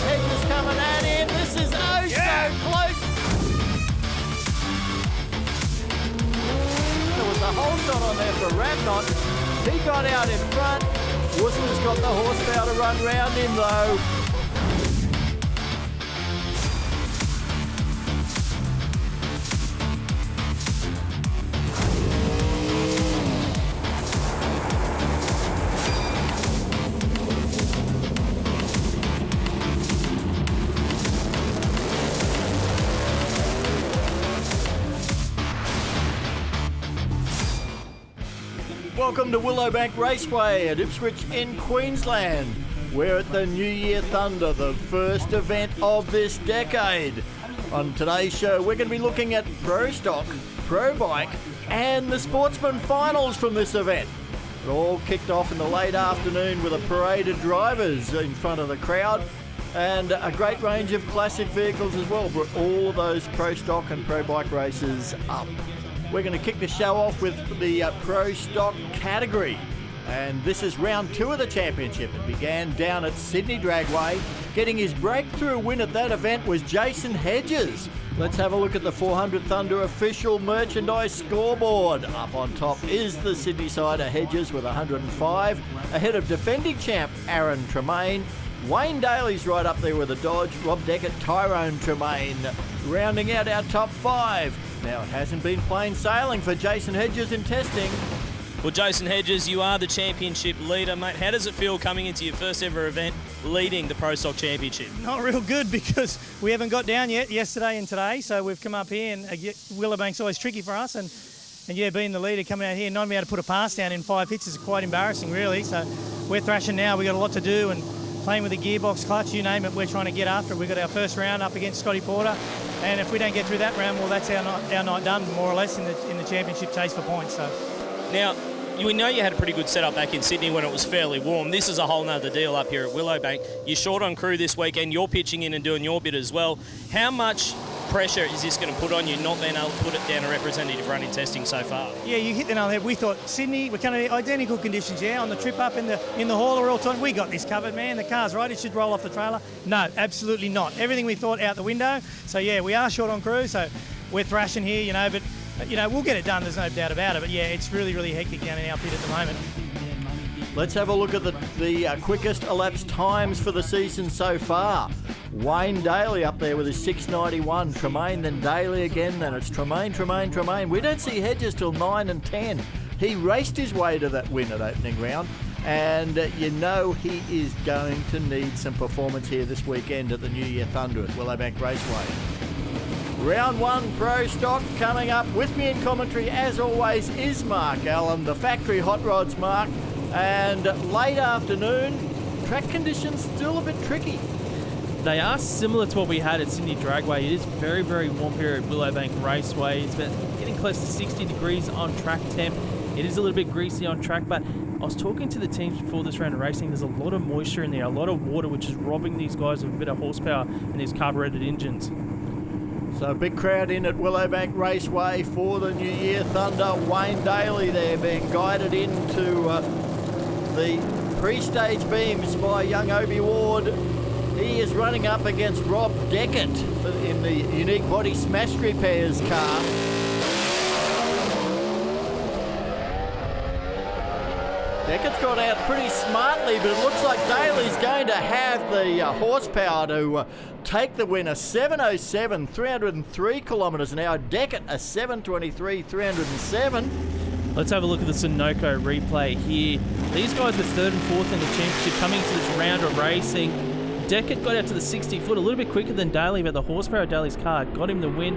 Hedges coming at him. This is so close. There was a whole shot on there for Radnott. He got out in front. Wooster's got the horsepower to run round him though. Welcome to Willowbank Raceway at Ipswich in Queensland. We're at the New Year Thunder, the first event of this decade. On today's show, we're going to be looking at Pro Stock, Pro Bike, and the Sportsman Finals from this event. It all kicked off in the late afternoon with a parade of drivers in front of the crowd and a great range of classic vehicles as well. Brought all of those Pro Stock and Pro Bike races up. We're going to kick the show off with the Pro Stock category. And this is round 2 of the championship. It began down at Sydney Dragway. Getting his breakthrough win at that event was Jason Hedges. Let's have a look at the 400 Thunder official merchandise scoreboard. Up on top is the Sydney sider Hedges with 105. Ahead of defending champ Aaron Tremaine. Wayne Daly's right up there with a Dodge. Rob Deckett, Tyrone Tremaine rounding out our top 5. Now, it hasn't been plain sailing for Jason Hedges in testing. Well, Jason Hedges, you are the championship leader, mate. How does it feel coming into your first ever event leading the Pro Stock Championship? Not real good because we haven't got down yet yesterday and today, so we've come up here and Willowbank's always tricky for us and yeah, being the leader coming out here and not being able to put a pass down in 5 hits is quite embarrassing really, so we're thrashing now. We've got a lot to do and playing with the gearbox, clutch, you name it, we're trying to get after it. We've got our first round up against Scotty Porter, and if we don't get through that round, well, that's our night done, more or less, in the championship chase for points. So now, we know you had a pretty good setup back in Sydney when it was fairly warm. This is a whole nother deal up here at Willowbank. You're short on crew this weekend. You're pitching in and doing your bit as well. How much pressure is this going to put on you not being able to put it down a representative run in testing so far? Yeah, you hit the nail on the head. We thought Sydney, we're going to be identical conditions, yeah, on the trip up in the hauler all time. We got this covered, man. The car's right. It should roll off the trailer. No, absolutely not. Everything we thought out the window. So, yeah, we are short on crew, so we're thrashing here, you know, but we'll get it done, there's no doubt about it. But, yeah, it's really, really hectic down in our pit at the moment. Let's have a look at the quickest elapsed times for the season so far. Wayne Daly up there with his 6:91. Tremaine, then Daly again, then it's Tremaine. We don't see Hedges till 9 and 10. He raced his way to that win at opening round, and you know he is going to need some performance here this weekend at the New Year Thunder at Willowbank Raceway. Round 1 Pro Stock coming up. With me in commentary, as always, is Mark Allen, the factory hot rods Mark. And late afternoon, track conditions still a bit tricky. They are similar to what we had at Sydney Dragway. It is very, very warm here at Willowbank Raceway. It's been getting close to 60 degrees on track temp. It is a little bit greasy on track, but I was talking to the teams before this round of racing. There's a lot of moisture in there, a lot of water, which is robbing these guys of a bit of horsepower in these carbureted engines. So a big crowd in at Willowbank Raceway for the New Year Thunder. Wayne Daly there being guided into the pre-stage beams by young Obi Ward. He is running up against Rob Deckett in the Unique Body Smash Repairs car. Deckett's got out pretty smartly, but it looks like Daly's going to have the horsepower to take the win. A 7:07, 303 kilometres an hour. Deckett a 7:23, 307. Let's have a look at the Sunoco replay here. These guys were 3rd and 4th in the championship coming into this round of racing. Deckett got out to the 60 foot a little bit quicker than Daly, but the horsepower of Daly's car got him the win.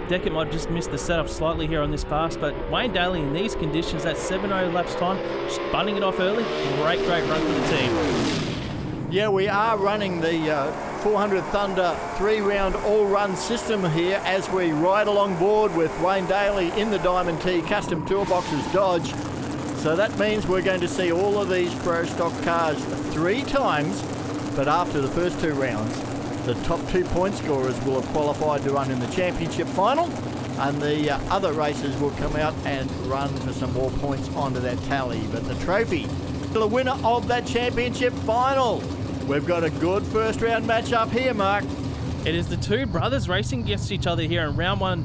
Deckett might have just missed the setup slightly here on this pass, but Wayne Daly in these conditions, that 7:0 laps time, just bunting it off early. Great run for the team. Yeah, we are running the 400 Thunder 3-round all-run system here as we ride along board with Wayne Daly in the Diamond T Custom Toolboxes Dodge. So that means we're going to see all of these Pro Stock cars 3 times, but after the first 2 rounds, the top 2 point scorers will have qualified to run in the championship final, and the other racers will come out and run for some more points onto that tally. But the trophy, the winner of that championship final, We've got a good first round match up here, Mark. It is the two brothers racing against each other here in round one.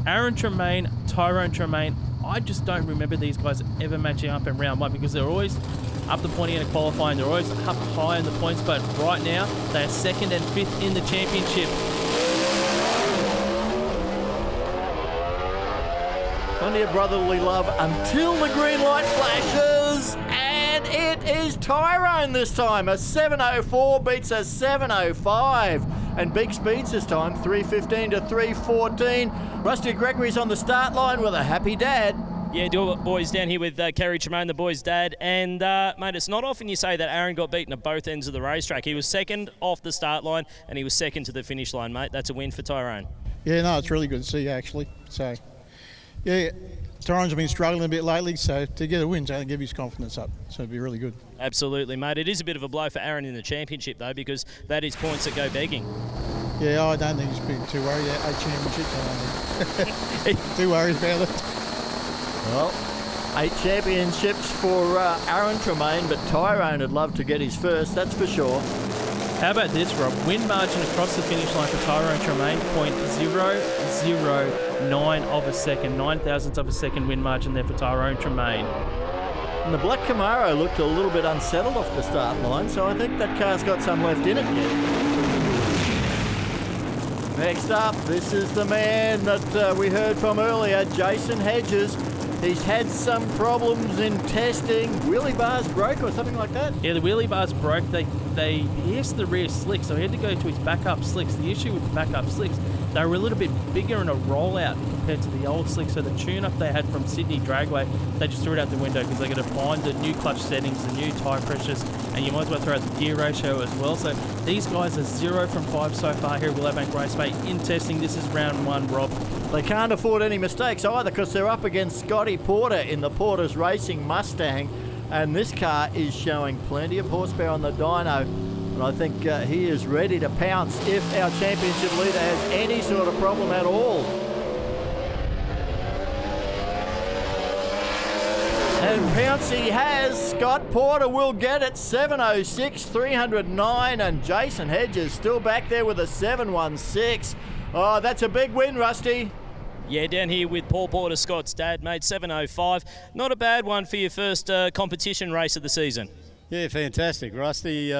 Aaron Tremaine, Tyrone Tremaine. I just don't remember these guys ever matching up in round one because they're always up the Pointy qualifying. They're always up high in the points, but right now they are 2nd and 5th in the championship. Plenty of brotherly love until the green light flashes, and it is Tyrone this time. A 7:04 beats a 7:05, and big speeds this time, 3:15 to 3:14. Rusty Gregory's on the start line with a happy dad. Yeah, boys down here with Kerry Tremaine, the boy's dad. And, mate, it's not often you say that Aaron got beaten at both ends of the racetrack. He was 2nd off the start line, and he was 2nd to the finish line, mate. That's a win for Tyrone. Yeah, no, it's really good to see, actually. So, yeah, Tyrone's been struggling a bit lately, so to get a win, to give his confidence up. So it'd be really good. Absolutely, mate. It is a bit of a blow for Aaron in the championship, though, because that is points that go begging. Yeah, I don't think he's been too worried about 8 championships. I don't think. Too worried about it. Well, 8 championships for Aaron Tremaine, but Tyrone would love to get his first, that's for sure. How about this, Rob? Win margin across the finish line for Tyrone Tremaine, 0.009 of a second. 9,000ths of a second win margin there for Tyrone Tremaine. And the black Camaro looked a little bit unsettled off the start line, so I think that car's got some left in it yet. Next up, this is the man that we heard from earlier, Jason Hedges. He's had some problems in testing. Wheelie bars broke or something like that? Yeah, the wheelie bars broke. They pierced the rear slicks, so he had to go to his backup slicks. The issue with the backup slicks, they were a little bit bigger in a rollout compared to the old slicks. So the tune-up they had from Sydney Dragway, they just threw it out the window because they got to find the new clutch settings, the new tyre pressures, and you might as well throw out the gear ratio as well. So these guys are 0 from 5 so far here at Willowbank Raceway in testing. This is round 1, Rob. They can't afford any mistakes either because they're up against Scotty Porter in the Porter's Racing Mustang, and this car is showing plenty of horsepower on the dyno, and I think he is ready to pounce if our championship leader has any sort of problem at all. And pounce he has. Scott Porter will get it. 7:06, 309, and Jason Hedges still back there with a 7:16. Oh, that's a big win, Rusty. Yeah, down here with Paul Porter, Scott's dad, mate, 7:05. Not a bad one for your first competition race of the season. Yeah, fantastic, Rusty.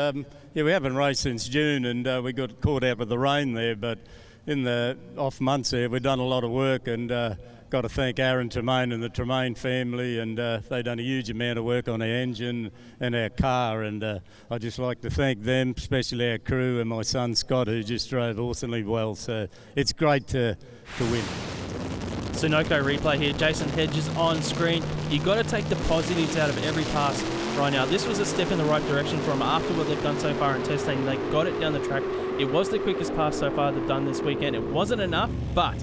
We haven't raced since June, and we got caught out with the rain there, but in the off months there, we've done a lot of work, and got to thank Aaron Tremaine and the Tremaine family, and they've done a huge amount of work on our engine and our car, and I'd just like to thank them, especially our crew and my son Scott, who just drove awesomely well. So it's great to win. Sunoco replay here. Jason Hedges on screen. You got to take the positives out of every pass right now. This was a step in the right direction for them after what they've done so far in testing. They got it down the track. It was the quickest pass so far they've done this weekend. It wasn't enough, but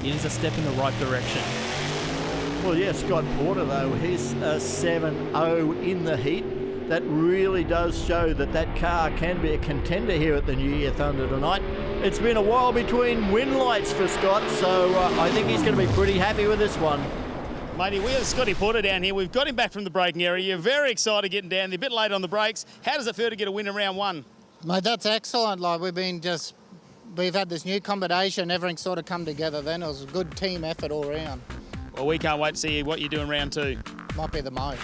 it is a step in the right direction. Well, yeah, Scott Porter, though, he's a 7-0 in the heat. That really does show that that car can be a contender here at the New Year Thunder tonight. It's been a while between win lights for Scott, so I think he's going to be pretty happy with this one. Matey, we have Scotty Porter down here. We've got him back from the braking area. You're very excited getting down. They're a bit late on the brakes. How does it feel to get a win in round 1? Mate, that's excellent. Like, we've had this new combination, everything sort of come together then. It was a good team effort all round. Well, we can't wait to see what you do in round 2. Might be the most.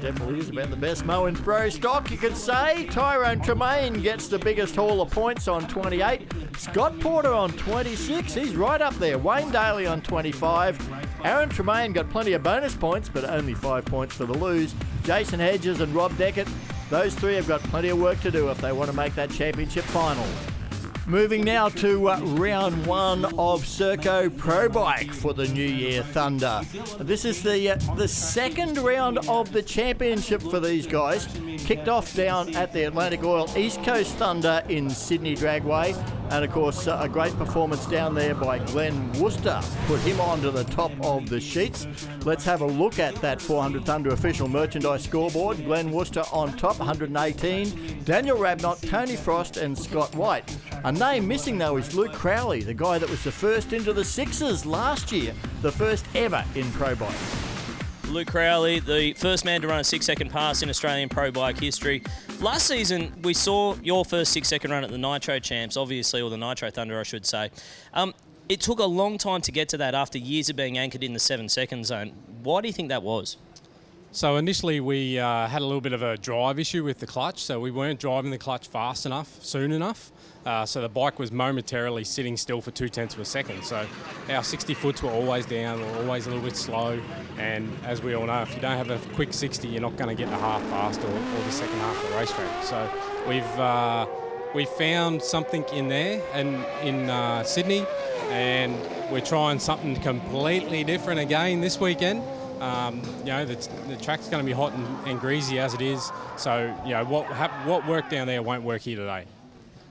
Definitely is about the best mow in pro stock, you could say. Tyrone Tremaine gets the biggest haul of points on 28. Scott Porter on 26. He's right up there. Wayne Daly on 25. Aaron Tremaine got plenty of bonus points, but only 5 points for the lose. Jason Hedges and Rob Deckett, those three have got plenty of work to do if they want to make that championship final. Moving now to round 1 of Serco Pro Bike for the New Year Thunder. This is the second round of the championship for these guys. Kicked off down at the Atlantic Oil East Coast Thunder in Sydney Dragway. And of course, a great performance down there by Glenn Wooster. Put him onto the top of the sheets. Let's have a look at that 400 Thunder official merchandise scoreboard. Glenn Wooster on top, 118. Daniel Rabnott, Tony Frost and Scott White. A name missing though is Luke Crowley, the guy that was the first into the sixes last year, the first ever in Pro Bike. Luke Crowley, the first man to run a 6-second pass in Australian pro bike history. Last season, we saw your first 6-second run at the Nitro Champs, obviously, or the Nitro Thunder, I should say. It took a long time to get to that after years of being anchored in the 7-second zone. Why do you think that was? So initially we had a little bit of a drive issue with the clutch, so we weren't driving the clutch fast enough, soon enough. So the bike was momentarily sitting still for 0.2 of a second. So our 60 foots were always down, were always a little bit slow. And as we all know, if you don't have a quick 60, you're not going to get the half fast or the second half of the racetrack. So we've found something in there and in Sydney, and we're trying something completely different again this weekend. The track's going to be hot and greasy as it is. So, what worked down there won't work here today.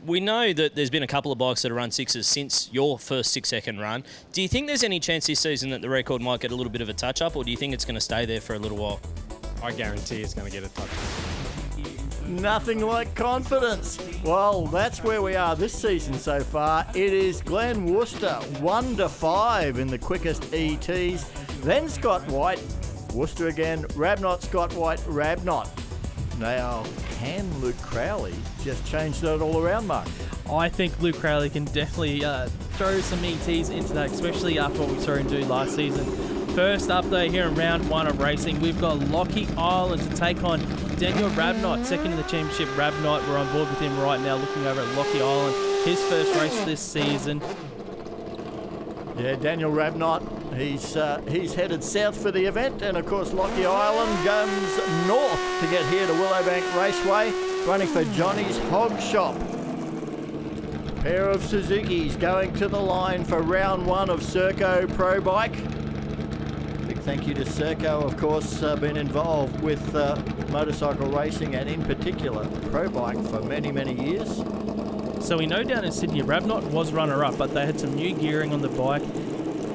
We know that there's been a couple of bikes that have run 6s since your first 6-second run. Do you think there's any chance this season that the record might get a little bit of a touch-up, or do you think it's going to stay there for a little while? I guarantee it's going to get a touch-up. Nothing like confidence. Well, that's where we are this season so far. It is Glenn Wooster, 1 to 5 in the quickest ETs. Then Scott White, Wooster again, Rabnot, Scott White, Rabnot. Now, can Luke Crowley just change that all around, Mark? I think Luke Crowley can definitely throw some ETs into that, especially after what we saw him do last season. First up though, here in round 1 of racing, we've got Lockie Island to take on Daniel Rabnot, second in the championship. Rabnot, we're on board with him right now, looking over at Lockie Island, his first race this season. Yeah, Daniel Rabnot, he's headed south for the event, and of course Lockie Island comes north to get here to Willowbank Raceway, running for Johnny's Hog Shop. Pair of Suzukis going to the line for round 1 of Serco Pro Bike. Big thank you to Serco, of course, been involved with motorcycle racing and in particular Pro Bike for many, many years. So we know down in Sydney, Rabnot was runner-up, but they had some new gearing on the bike.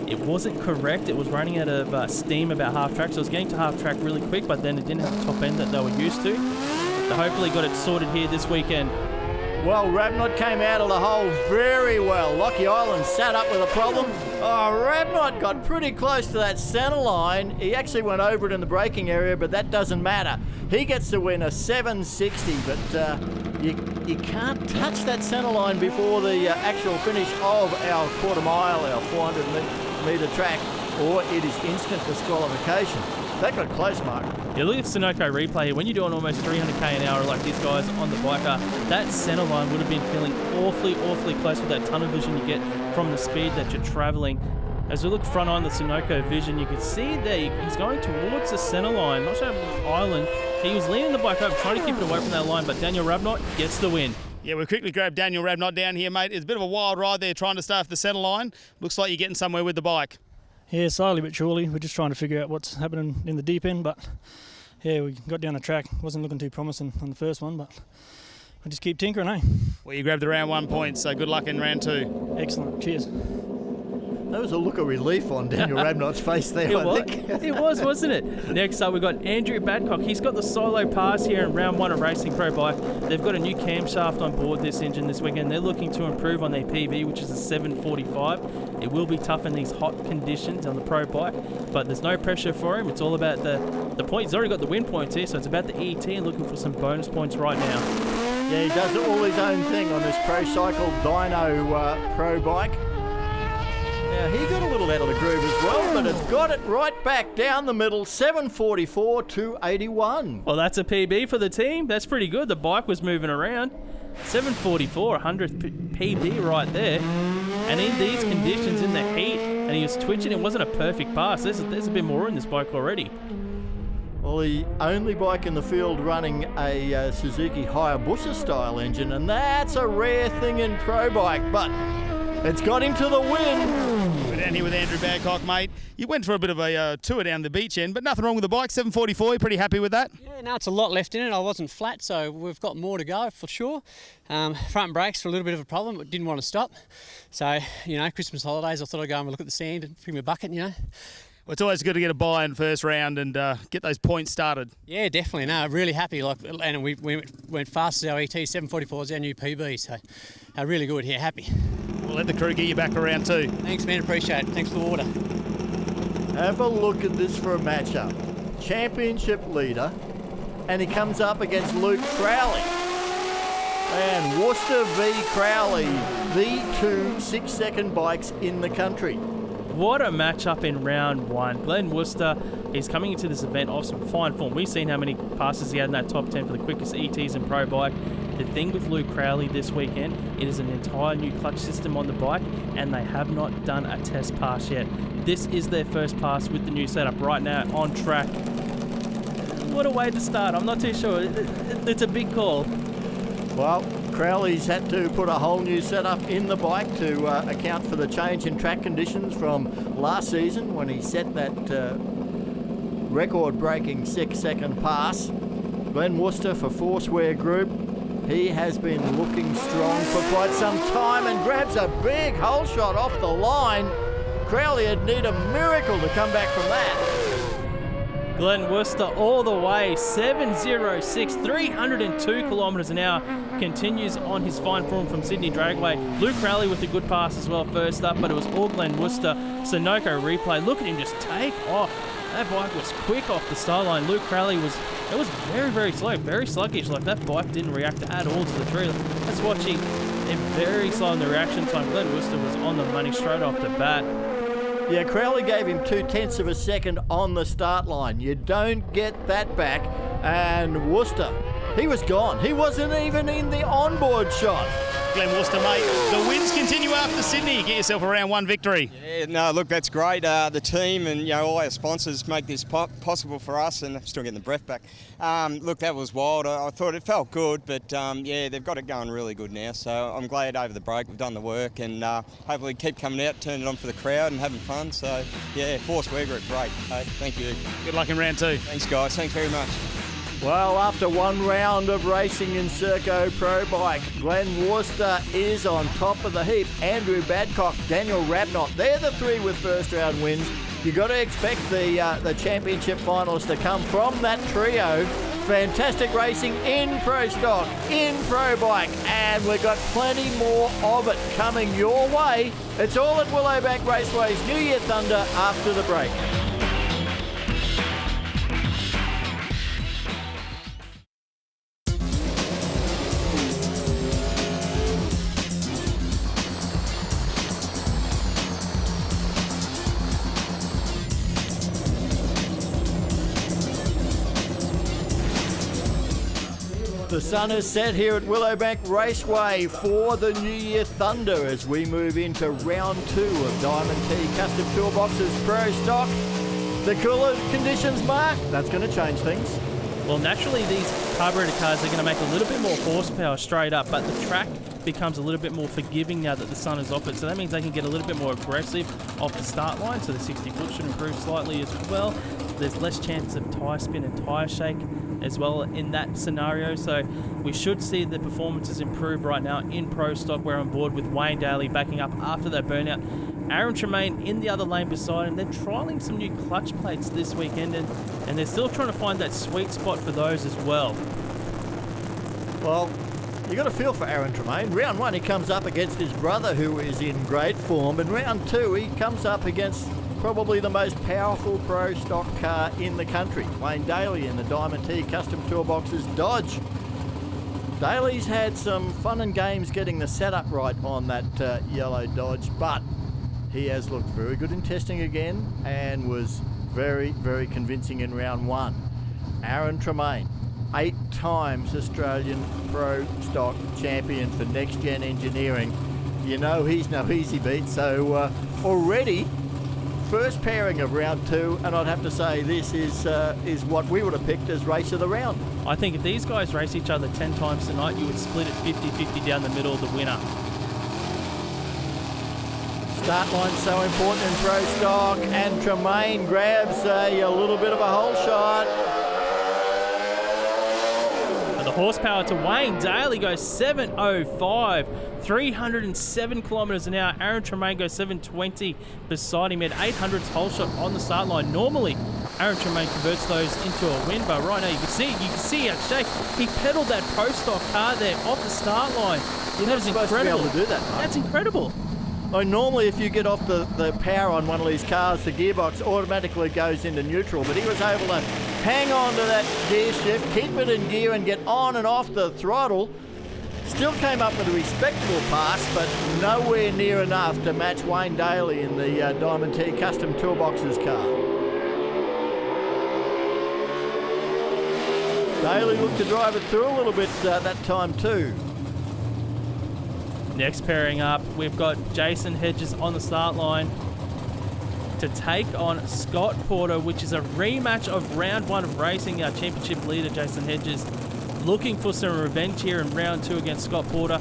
It wasn't correct. It was running out of steam about half-track, so it was getting to half-track really quick, but then it didn't have the top end that they were used to. They hopefully got it sorted here this weekend. Well, Rabnot came out of the hole very well. Lockie Island sat up with a problem. Oh, Rabnot got pretty close to that centre line. He actually went over it in the braking area, but that doesn't matter. He gets to win a 760, but you can't touch that centre line before the actual finish of our quarter mile, our 400-metre track, or it is instant disqualification. That got close, Mark. Yeah, look at Sunoco replay here. When you're doing almost 300k an hour like these guys on the bike are, that centre line would have been feeling awfully close with that tunnel vision you get from the speed that you're travelling. As we look front on the Sunoco vision, you can see there he's going towards the centre line, not sure if Island. He was leaning the bike up, trying to keep it away from that line, but Daniel Rabnot gets the win. Yeah, we quickly grabbed Daniel Rabnot down here, mate. It's a bit of a wild ride there trying to stay off the centre line. Looks like you're getting somewhere with the bike. Yeah, slowly but surely. We're just trying to figure out what's happening in the deep end, but yeah, we got down the track. Wasn't looking too promising on the first one, but we just keep tinkering, eh? Well, you grabbed the round 1 point, so good luck in round 2. Excellent. Cheers. There was a look of relief on Daniel Rabnot's face there, I think. It was, wasn't it? Next up, we've got Andrew Badcock. He's got the solo pass here in round 1 of Racing Pro Bike. They've got a new camshaft on board this engine this weekend. They're looking to improve on their PB, which is a 745. It will be tough in these hot conditions on the Pro Bike, but there's no pressure for him. It's all about the point. He's already got the win points here, so it's about the ET and looking for some bonus points right now. Yeah, he does all his own thing on this Pro Cycle Dyno Pro Bike. Now, he got a little out of the groove as well, but it's got it right back down the middle, 744 to 81. Well, that's a PB for the team. That's pretty good. The bike was moving around. 744, 100th PB right there. And in these conditions, in the heat, and he was twitching, it wasn't a perfect pass. There's a bit more in this bike already. Well, the only bike in the field running a Suzuki Hayabusa style engine, and that's a rare thing in Pro Bike, but it's got him to the win. We're down here with Andrew Badcock, mate. You went for a bit of a tour down the beach end, but nothing wrong with the bike. 744, you pretty happy with that? Yeah, no, it's a lot left in it. I wasn't flat, so we've got more to go for sure. Front brakes were a little bit of a problem, but didn't want to stop. So, Christmas holidays, I thought I'd go and look at the sand and bring my bucket, Well, it's always good to get a buy in first round and get those points started. Yeah, definitely. No, really happy. And we went fast as our ET. 744 is our new PB, so really good. Yeah, happy. We'll let the crew get you back around 2. Thanks, man. Appreciate it. Thanks for the water. Have a look at this for a matchup. championship leader, and he comes up against Luke Crowley. And Wooster v Crowley, the two 6-second bikes in the country. What a matchup in round one. Glenn Wooster is coming into this event off some fine form. We've seen how many passes he had in that top 10 for the quickest ETs and pro bike. The thing with Luke Crowley this weekend, it is an entire new clutch system on the bike, and they have not done a test pass yet. This is their first pass with the new setup right now on track. What a way to start. I'm not too sure. It's a big call. Well, Crowley's had to put a whole new setup in the bike to account for the change in track conditions from last season when he set that record-breaking 6-second pass. Glenn Wooster for Foursquare Group. He has been looking strong for quite some time and grabs a big hole shot off the line. Crowley would need a miracle to come back from that. Glenn Wooster all the way, 7.06, 302 kilometres an hour, continues on his fine form from Sydney Dragway. Luke Crowley with a good pass as well first up, but it was all Glenn Wooster. Sunoco replay, look at him just take off. That bike was quick off the start line. Luke Crowley was very, very slow, very sluggish. Like that bike didn't react at all to the tree. Let's watch him. They're very slow in the reaction time. Glenn Wooster was on the money straight off the bat. Yeah, Crowley gave him 0.2 of a second on the start line. You don't get that back. And Wooster, he was gone. He wasn't even in the onboard shot. Glenn Wooster, mate. The wins continue after Sydney. You get yourself a round one victory. Yeah, no, look, that's great. The team and all our sponsors make this possible for us, and I'm still getting the breath back. Look, that was wild. I thought it felt good, but yeah, they've got it going really good now. So I'm glad over the break we've done the work, and hopefully keep coming out, turning it on for the crowd, and having fun. So yeah, Foursquare Group, great. Hey, thank you. Good luck in round two. Thanks, guys. Thanks very much. Well, after one round of racing in Serco Pro Bike, Glenn Wooster is on top of the heap. Andrew Badcock, Daniel Rabnott, they're the three with first round wins. You've got to expect the championship finals to come from that trio. Fantastic racing in Pro Stock, in Pro Bike, and we've got plenty more of it coming your way. It's all at Willowbank Raceway's New Year Thunder after the break. The sun is set here at Willowbank Raceway for the New Year Thunder as we move into round two of Diamond T Custom Toolbox's Pro Stock. The cooler conditions, Mark, that's going to change things. Well, naturally, these carburetor cars are going to make a little bit more horsepower straight up, but the track becomes a little bit more forgiving now that the sun is off it. So that means they can get a little bit more aggressive off the start line. So the 60 foot should improve slightly as well. There's less chance of tyre spin and tyre shake as well in that scenario. So we should see the performances improve right now in Pro Stock. We're on board with Wayne Daly backing up after that burnout. Aaron Tremaine in the other lane beside him. They're trialling some new clutch plates this weekend, and they're still trying to find that sweet spot for those as well. Well, you got a feel for Aaron Tremaine. Round one, he comes up against his brother, who is in great form. And round two, he comes up against probably the most powerful Pro Stock car in the country, Wayne Daly in the Diamond T Custom Toolbox's Dodge. Daly's had some fun and games getting the setup right on that yellow Dodge, but he has looked very good in testing again and was very, very convincing in round one. Aaron Tremaine, 8 times Australian Pro Stock champion for Next Gen Engineering. You know he's no easy beat, so already first pairing of round two, and I'd have to say this is what we would have picked as race of the round. I think if these guys race each other 10 times tonight, you would split it 50-50 down the middle of the winner. Start line so important in Pro Stock, and Tremaine grabs a little bit of a hole shot. And the horsepower to Wayne Daly goes 7.05, 307 kilometres an hour. Aaron Tremaine goes 7.20 beside him at 800's hole shot on the start line. Normally, Aaron Tremaine converts those into a win, but right now you can see it shake. He pedalled that Pro Stock car there off the start line. That was incredible. To be able to do that, mate. That's incredible. Normally if you get off the power on one of these cars, the gearbox automatically goes into neutral, but he was able to hang on to that gear shift, keep it in gear and get on and off the throttle. Still came up with a respectable pass, but nowhere near enough to match Wayne Daly in the Diamond T Custom Toolboxes car. Daly looked to drive it through a little bit that time too. Next pairing up, we've got Jason Hedges on the start line to take on Scott Porter, which is a rematch of round 1 of racing. Our championship leader, Jason Hedges, looking for some revenge here in round 2 against Scott Porter.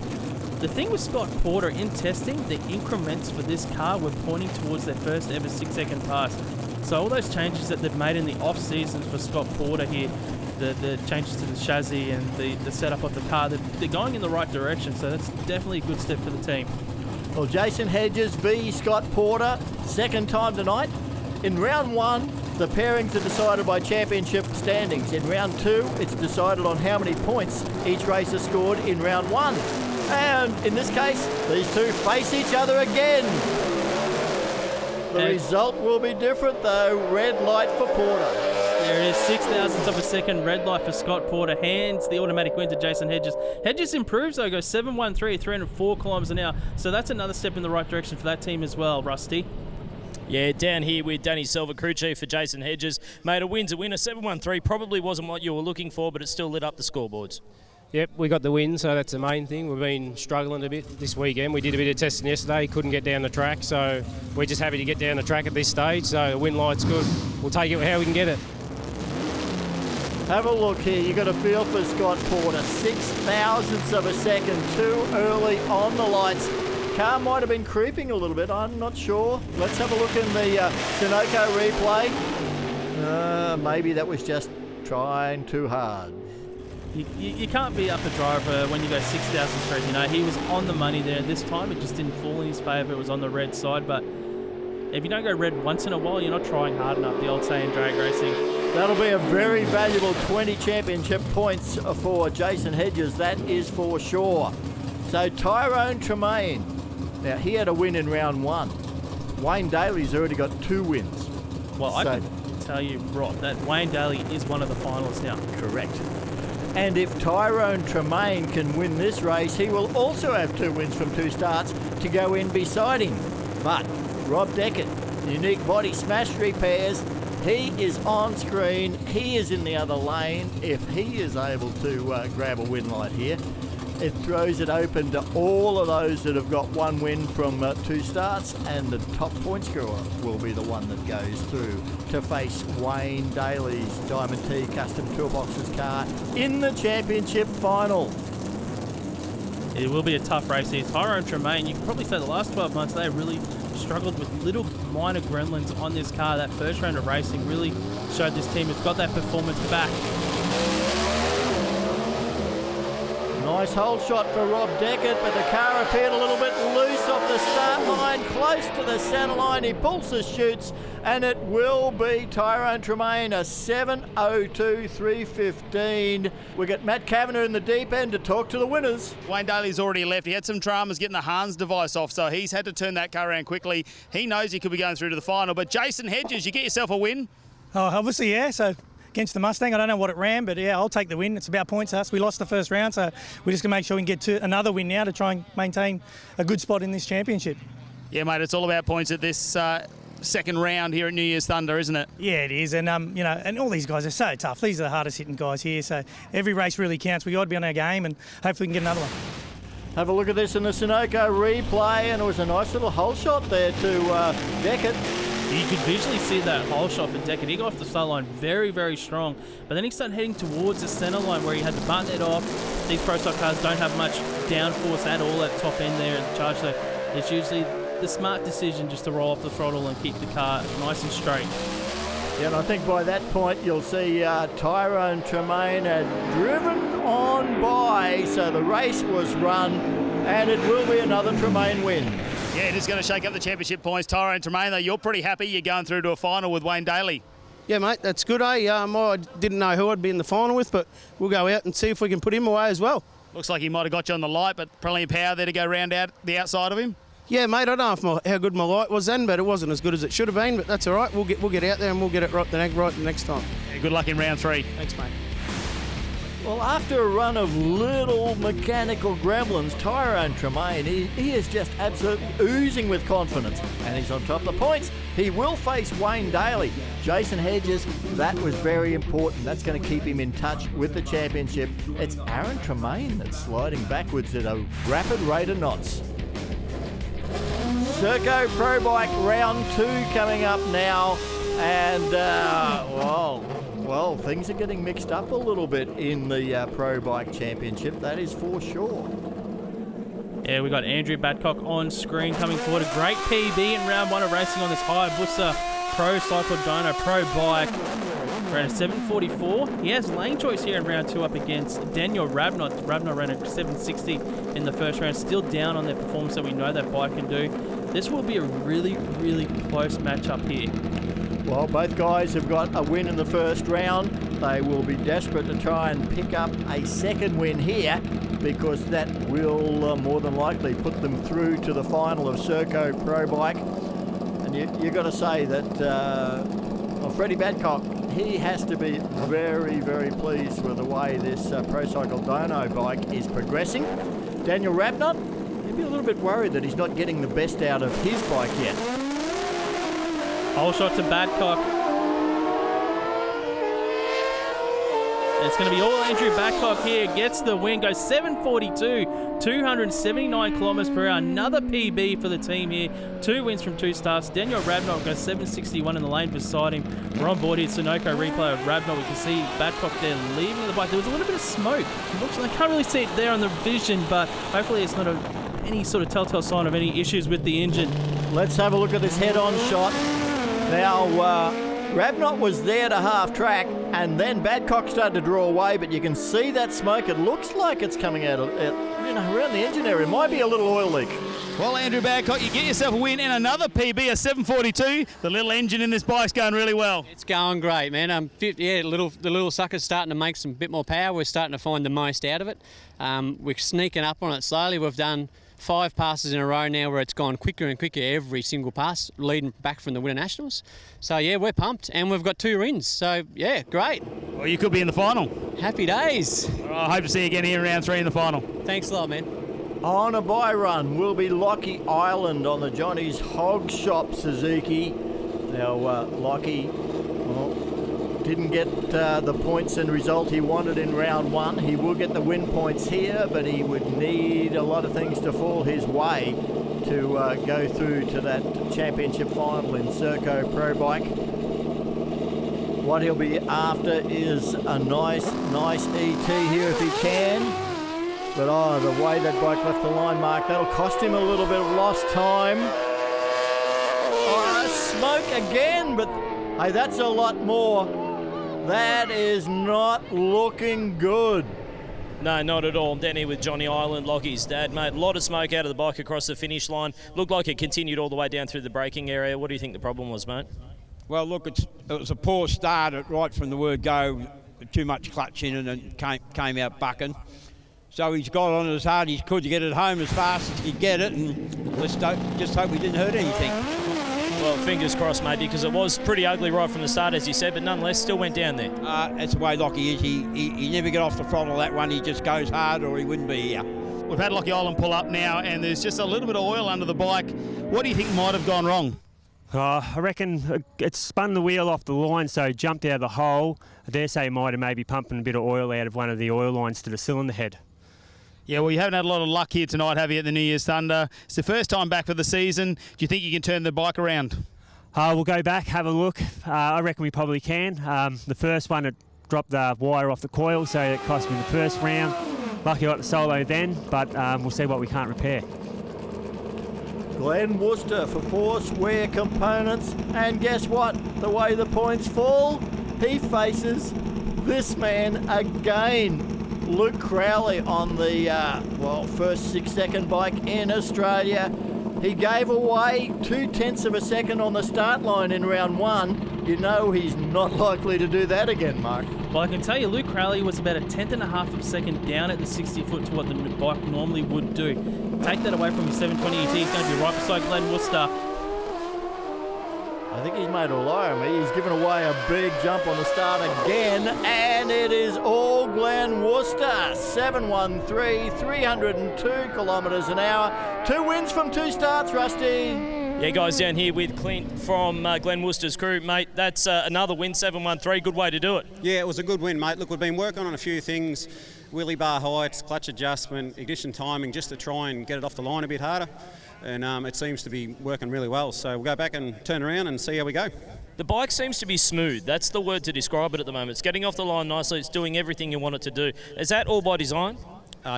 The thing with Scott Porter, in testing, the increments for this car were pointing towards their first ever 6-second pass. So all those changes that they've made in the off-season for Scott Porter here, the changes to the chassis and the setup of the car, they're going in the right direction. So that's definitely a good step for the team. Well, Jason Hedges v Scott Porter, second time tonight. In round 1, the pairings are decided by championship standings. In round 2, it's decided on how many points each racer scored in round 1. And in this case, these two face each other again. The result will be different though. Red light for Porter. There it is, 0.06 of a second red light for Scott Porter. Hands the automatic win to Jason Hedges. Hedges improves though, goes 7.13 at 304 kilometres an hour. So that's another step in the right direction for that team as well, Rusty. Yeah, down here with Danny Silva, crew chief for Jason Hedges. Mate, a win's a winner. 7.13 probably wasn't what you were looking for, but it still lit up the scoreboards. Yep, we got the win, so that's the main thing. We've been struggling a bit this weekend. We did a bit of testing yesterday, couldn't get down the track, so we're just happy to get down the track at this stage. So the win light's good. We'll take it how we can get it. Have a look here. You got a feel for Scott Porter. 0.06 of a second too early on the lights. Car might have been creeping a little bit. I'm not sure. Let's have a look in the Sunoco replay. Maybe that was just trying too hard. You can't be up a driver when you go 6,000 straight. You know, he was on the money there. This time it just didn't fall in his favour. It was on the red side. But if you don't go red once in a while, you're not trying hard enough. The old saying, drag racing. That'll be a very valuable 20 championship points for Jason Hedges. That is for sure. So Tyrone Tremaine. Now, he had a win in round 1. Wayne Daly's already got 2 wins. Well, I can tell you, Rob, that Wayne Daly is one of the finalists now. Correct. And if Tyrone Tremaine can win this race, he will also have 2 wins from 2 starts to go in beside him. But Rob Deckett, Unique Body Smash Repairs, he is on screen. He is in the other lane. If he is able to grab a win light here, it throws it open to all of those that have got 1 win from 2 starts, and the top point scorer will be the one that goes through to face Wayne Daly's Diamond T Custom Toolboxes car in the championship final. It will be a tough race here. Tyrone Tremaine, you can probably say the last 12 months they really struggled with little minor gremlins on this car. That first round of racing really showed this team it's got that performance back. Nice hole shot for Rob Deckett, but the car appeared a little bit loose off the start line, close to the centre line. He pulls the chutes, and it will be Tyrone Tremaine, a 7.02 3.15. We got Matt Kavanagh in the deep end to talk to the winners. Wayne Daly's already left. He had some dramas getting the Hans device off, so he's had to turn that car around quickly. He knows he could be going through to the final, but Jason Hedges, you get yourself a win. Oh, obviously, yeah. So against the Mustang, I don't know what it ran, but yeah, I'll take the win. It's about points us. We lost the first round, so we're just going to make sure we can get to another win now to try and maintain a good spot in this championship. Yeah, mate, it's all about points at this second round here at New Year's Thunder, isn't it? Yeah, it is, and you know, and all these guys are so tough. These are the hardest hitting guys here, so every race really counts. We got to be on our game, and hopefully we can get another one. Have a look at this in the Sunoco replay, and it was a nice little hole shot there to Deckett. You could visually see that hole shot for Deckett. He got off the start line very, very strong, but then he started heading towards the centre line where he had to button it off. These Pro Stock cars don't have much downforce at all at top end there at the charge, so it's usually the smart decision just to roll off the throttle and keep the car nice and straight. Yeah, and I think by that point you'll see Tyrone Tremaine had driven on by, so the race was run, and it will be another Tremaine win. Yeah, it is going to shake up the championship points. Tyrone Tremaine, though, you're pretty happy you're going through to a final with Wayne Daly. Yeah, mate, that's good, eh? I didn't know who I'd be in the final with, but we'll go out and see if we can put him away as well. Looks like he might have got you on the light, but plenty of power there to go round out the outside of him. Yeah, mate, I don't know how good my light was then, but it wasn't as good as it should have been, but that's all right. We'll get out there and we'll get it right the next time. Yeah, Good luck in round 3. Thanks, mate. Well, after a run of little mechanical gremlins, Tyrone Tremaine, he is just absolutely oozing with confidence. And he's on top of the points. He will face Wayne Daly. Jason Hedges, that was very important. That's going to keep him in touch with the championship. It's Aaron Tremaine that's sliding backwards at a rapid rate of knots. Serco Pro Bike round 2 coming up now. And, well, things are getting mixed up a little bit in the Pro Bike Championship, that is for sure. Yeah, we got Andrew Badcock on screen coming forward. A great PB in round 1 of racing on this Hayabusa Pro Cycle Dyno Pro Bike. Ran a 7:44. He has lane choice here in round 2 up against Daniel Rabnot. Rabnot ran a 7:60 in the first round. Still down on their performance that we know that bike can do. This will be a really, really close matchup here. Well, both guys have got a win in the first round. They will be desperate to try and pick up a second win here because that will more than likely put them through to the final of Serco Pro Bike. And you've got to say that Freddie Badcock, he has to be very, very pleased with the way this Pro Cycle Dyno bike is progressing. Daniel Rabnot, he'd be a little bit worried that he's not getting the best out of his bike yet. Whole shot to Badcock. It's going to be all Andrew Badcock here. Gets the win. Goes 7:42, 279 kilometres per hour. Another PB for the team here. 2 wins from 2 starts. Daniel Rabnot goes 7:61 in the lane beside him. We're on board here. Sunoco replay of Rabnot. We can see Badcock there leaving the bike. There was a little bit of smoke. I can't really see it there on the vision, but hopefully it's not any sort of telltale sign of any issues with the engine. Let's have a look at this head-on shot. Now, Rabnot was there to half track, and then Badcock started to draw away, but you can see that smoke. It looks like it's coming out around the engine area. It might be a little oil leak. Well, Andrew Badcock, you get yourself a win and another PB, a 7:42. The little engine in this bike's going really well. It's going great, man. The little sucker's starting to make some bit more power. We're starting to find the most out of it. We're sneaking up on it slowly. We've done 5 passes in a row now where it's gone quicker and quicker every single pass, leading back from the Winter Nationals. So, yeah, we're pumped, and we've got 2 wins. So, yeah, great. Well, you could be in the final. Happy days. I hope to see you again here in round 3 in the final. Thanks a lot, man. On a bye run will be Lockie Island on the Johnny's Hog Shop Suzuki. Now, Lockie, didn't get the points and result he wanted in round 1. He will get the win points here, but he would need a lot of things to fall his way to go through to that championship final in Serco Pro Bike. What he'll be after is a nice ET here if he can. But the way that bike left the line, Mark, that'll cost him a little bit of lost time. Smoke again, but hey, that's a lot more. That is not looking good. No, not at all. Danny with Johnny Island, Lockie's dad, mate. A lot of smoke out of the bike across the finish line. Looked like it continued all the way down through the braking area. What do you think the problem was, mate? Well, look, it was a poor start right from the word go. Too much clutch in it and came out bucking. So he's got on as hard as he could to get it home as fast as he could get it, and let's just hope we didn't hurt anything. Well, fingers crossed, mate, because it was pretty ugly right from the start, as you said, but nonetheless still went down there. That's the way Lockie is. He never get off the throttle that one. He just goes hard or he wouldn't be here. We've had Lockie Island pull up now, and there's just a little bit of oil under the bike. What do you think might have gone wrong? I reckon it spun the wheel off the line, so it jumped out of the hole. I dare say it might have maybe pumping a bit of oil out of one of the oil lines to the cylinder head. Yeah, well, you haven't had a lot of luck here tonight, have you, at the New Year's Thunder? It's the first time back for the season. Do you think you can turn the bike around? We'll go back, have a look. I reckon we probably can. The first one, it dropped the wire off the coil, so it cost me the first round. Lucky I got the solo then, but we'll see what we can't repair. Glenn Wooster for 4 square components, and guess what? The way the points fall, he faces this man again. Luke Crowley on the first 6-second bike in Australia. He gave away 0.2 of a second on the start line in round 1. You know he's not likely to do that again, Mark. Well, I can tell you, Luke Crowley was about a 1/10.5 of a second down at the 60-foot to what the bike normally would do. Take that away from his 720 ET, he's going to be right beside Glenn Wooster. I think he's made a lie of me. He's given away a big jump on the start again, and it is all Glenn Wooster. 713, 302 kilometres an hour. 2 wins from 2 starts, Rusty. Yeah, guys, down here with Clint from Glenn Wooster's crew, mate. That's another win, 713. Good way to do it. Yeah, it was a good win, mate. Look, we've been working on a few things. Wheelie bar heights, clutch adjustment, ignition timing, just to try and get it off the line a bit harder. And it seems to be working really well. So we'll go back and turn around and see how we go. The bike seems to be smooth. That's the word to describe it at the moment. It's getting off the line nicely. It's doing everything you want it to do. Is that all by design?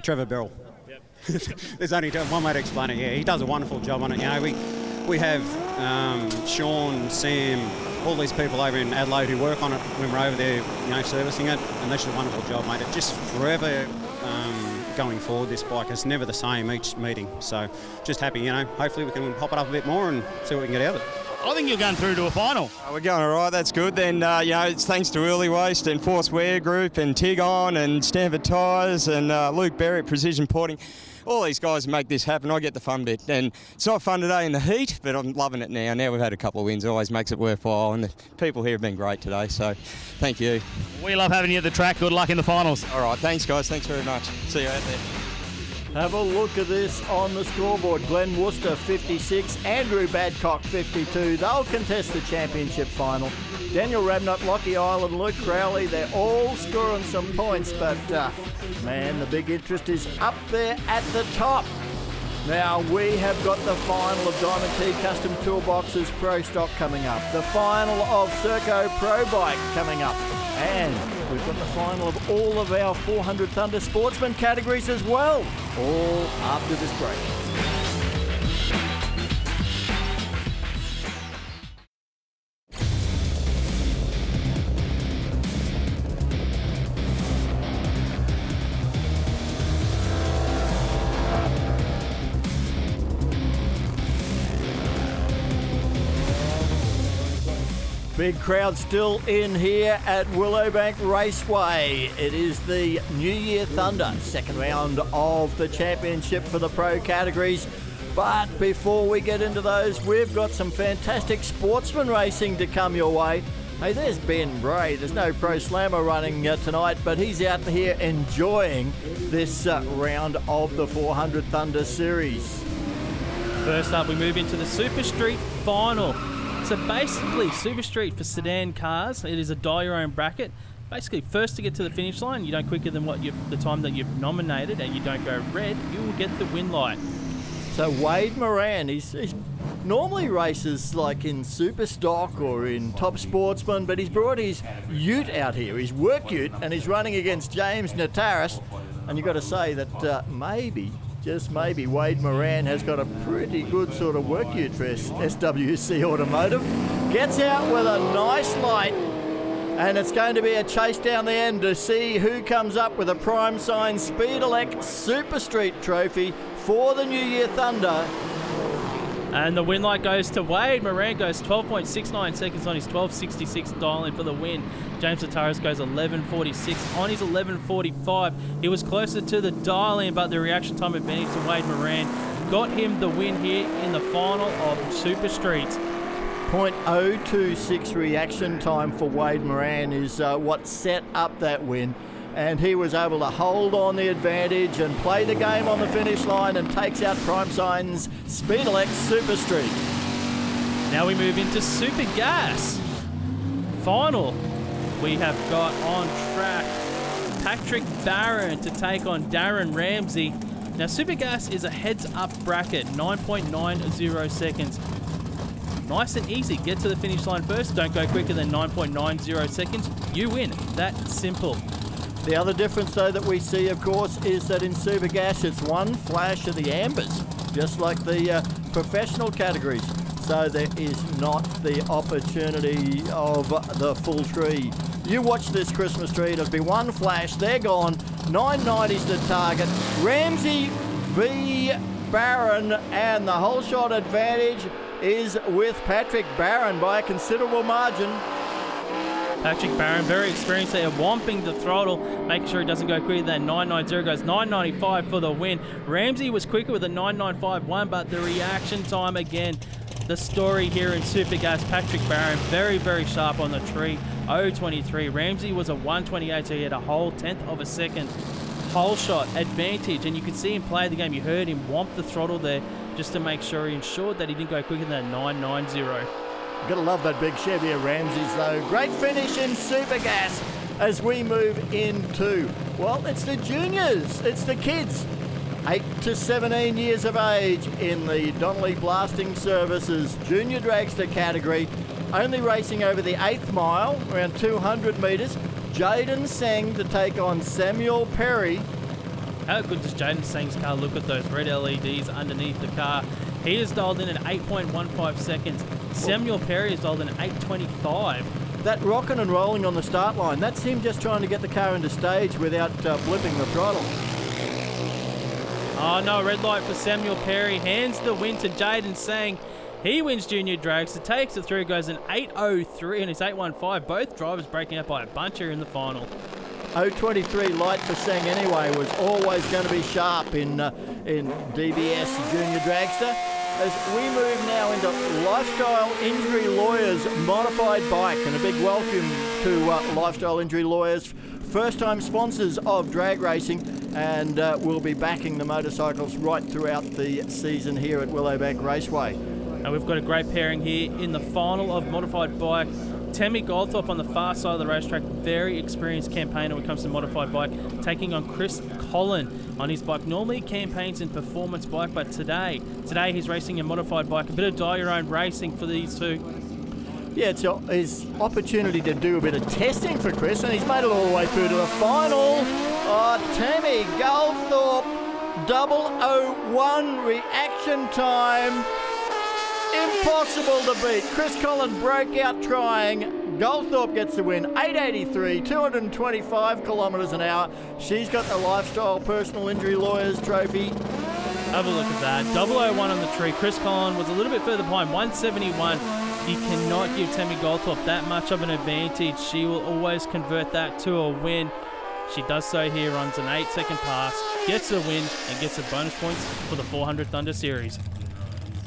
Trevor Beryl. There's only one way to explain it. Yeah, he does a wonderful job on it. You know, we have Sean, Sam, all these people over in Adelaide who work on it when we're over there, you know, servicing it, and they do a wonderful job, mate. It just forever going forward, this bike is never the same each meeting. So just happy, you know. Hopefully we can pop it up a bit more and see what we can get out of it. I think you're going through to a final. We're going all right, that's good. Then, you know, it's thanks to Early Waste and Force Wear Group and Tigon and Stanford Tyres and Luke Berry at Precision Porting. All these guys make this happen. I get the fun bit. And it's not fun today in the heat, but I'm loving it now. Now we've had a couple of wins. It always makes it worthwhile. And the people here have been great today, so thank you. We love having you at the track. Good luck in the finals. All right, thanks, guys. Thanks very much. See you out there. Have a look at this on the scoreboard. Glenn Wooster 56, Andrew Badcock 52. They'll contest the championship final. Daniel Rabnott, Lockie Island, Luke Crowley, they're all scoring some points, but man, the big interest is up there at the top. Now we have got the final of Diamond T Custom Toolboxes Pro Stock coming up. The final of Serco Pro Bike coming up. And we've got the final of all of our 400 Thunder Sportsman categories as well. All after this break. Big crowd still in here at Willowbank Raceway. It is the New Year Thunder, second round of the championship for the pro categories. But before we get into those, we've got some fantastic sportsman racing to come your way. Hey, there's Ben Bray. There's no Pro Slammer running tonight, but he's out here enjoying this round of the 400 Thunder Series. First up, we move into the Super Street Final. So basically, Super Street for sedan cars, it is a die-your-own bracket. Basically, first to get to the finish line, you don't quicker than the time that you've nominated, and you don't go red, you will get the win light. So Wade Moran, he's normally races like in Super Stock or in Top Sportsman, but he's brought his ute out here, his work ute, and he's running against James Nataris. And you've got to say that maybe, just maybe, Wade Moran has got a pretty good sort of work ute for SWC Automotive. Gets out with a nice light, and it's going to be a chase down the end to see who comes up with a prime sign Speed Elect Super Street trophy for the New Year Thunder. And the win light goes to Wade. Moran goes 12.69 seconds on his 12.66 dial-in for the win. James Nataris goes 11.46 on his 11.45. He was closer to the dial-in, but the reaction time advantage to Wade Moran got him the win here in the final of Super Street. 0.026 reaction time for Wade Moran is what set up that win. And he was able to hold on the advantage and play the game on the finish line and takes out Prime Sign's Speed Elect Super Street. Now we move into Super Gas. Final. We have got on track Patrick Barron to take on Darren Ramsey. Now Super Gas is a heads-up bracket, 9.90 seconds. Nice and easy. Get to the finish line first. Don't go quicker than 9.90 seconds. You win. That simple. The other difference, though, that we see, of course, is that in Super Gas, it's one flash of the ambers, just like the professional categories. So there is not the opportunity of the full tree. You watch this Christmas tree, it'll be one flash, they're gone. 990's the target. Ramsey v. Barron, and the whole shot advantage is with Patrick Barron by a considerable margin. Patrick Barron, very experienced there, whomping the throttle, making sure he doesn't go quicker than 990, goes 995 for the win. Ramsey was quicker with a 995.1, but the reaction time again the story here in Super Gas, Patrick Barron, very, very sharp on the tree, 0.23. Ramsey was a 1.28, so he had a whole 1/10 of a second hole shot advantage, and you could see him play the game. You heard him whomp the throttle there just to make sure he ensured that he didn't go quicker than a 9.90. Gotta love that big Chevy of Ramsey's though. Great finish in Super Gas as we move into, well, it's the juniors, it's the kids. 8 to 17 years of age in the Donnelly Blasting Services Junior Dragster category. Only racing over the 8th mile, around 200 metres. Jaden Seng to take on Samuel Perry. How good does Jaden Seng's car look at those red LEDs underneath the car? He is dialed in at 8.15 seconds. Samuel Perry is dialed in at 8.25. That rocking and rolling on the start line, that's him just trying to get the car into stage without blipping the throttle. Oh no, red light for Samuel Perry. Hands the win to Jaden Seng. He wins Junior Dragster, takes it through, goes in 8.03 and it's 8.15. Both drivers breaking up by a bunch here in the final. 0.23 light for Seng anyway, was always going to be sharp in DBS Junior Dragster. As we move now into Lifestyle Injury Lawyers Modified Bike, and a big welcome to Lifestyle Injury Lawyers, first-time sponsors of drag racing, and we'll be backing the motorcycles right throughout the season here at Willowbank Raceway. And we've got a great pairing here in the final of Modified Bike. Tammy Goldthorpe on the far side of the racetrack, very experienced campaigner when it comes to modified bike, taking on Chris Collin on his bike. Normally campaigns in performance bike, but today he's racing a modified bike. A bit of die-your-own racing for these two. Yeah, it's his opportunity to do a bit of testing for Chris, and he's made it all the way through to the final. Tammy Goldthorpe, 001 reaction time. Impossible to beat. Chris Collin broke out trying. Goldthorpe gets the win. 8.83, 225 kilometres an hour. She's got the Lifestyle Personal Injury Lawyers Trophy. Have a look at that. 001 on the tree. Chris Collin was a little bit further behind, 171. You cannot give Tammy Goldthorpe that much of an advantage. She will always convert that to a win. She does so here, runs an 8-second pass, gets a win, and gets the bonus points for the 400 Thunder Series.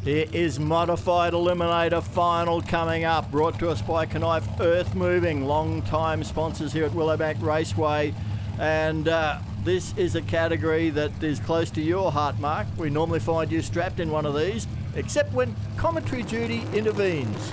Here is Modified Eliminator Final coming up, brought to us by Knife Earth Moving, long-time sponsors here at Willowbank Raceway. And this is a category that is close to your heart, Mark. We normally find you strapped in one of these, except when commentary duty intervenes.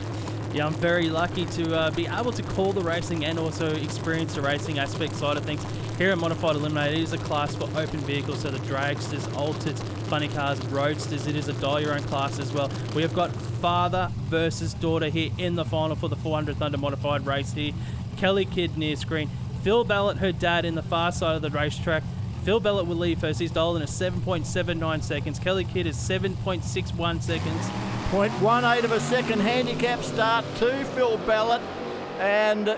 Yeah, I'm very lucky to be able to call the racing and also experience the racing aspect side of things. Here at Modified Eliminator, it is a class for open vehicles, so the dragsters, alters, funny cars, roadsters. It is a die-your-own class as well. We have got father versus daughter here in the final for the 400 Thunder Modified race here. Kelly Kidd near screen. Phil Ballett, her dad, in the far side of the racetrack. Phil Ballett will lead first. He's dialed in at 7.79 seconds. Kelly Kidd is 7.61 seconds. 0.18 of a second handicap start to Phil Ballett. And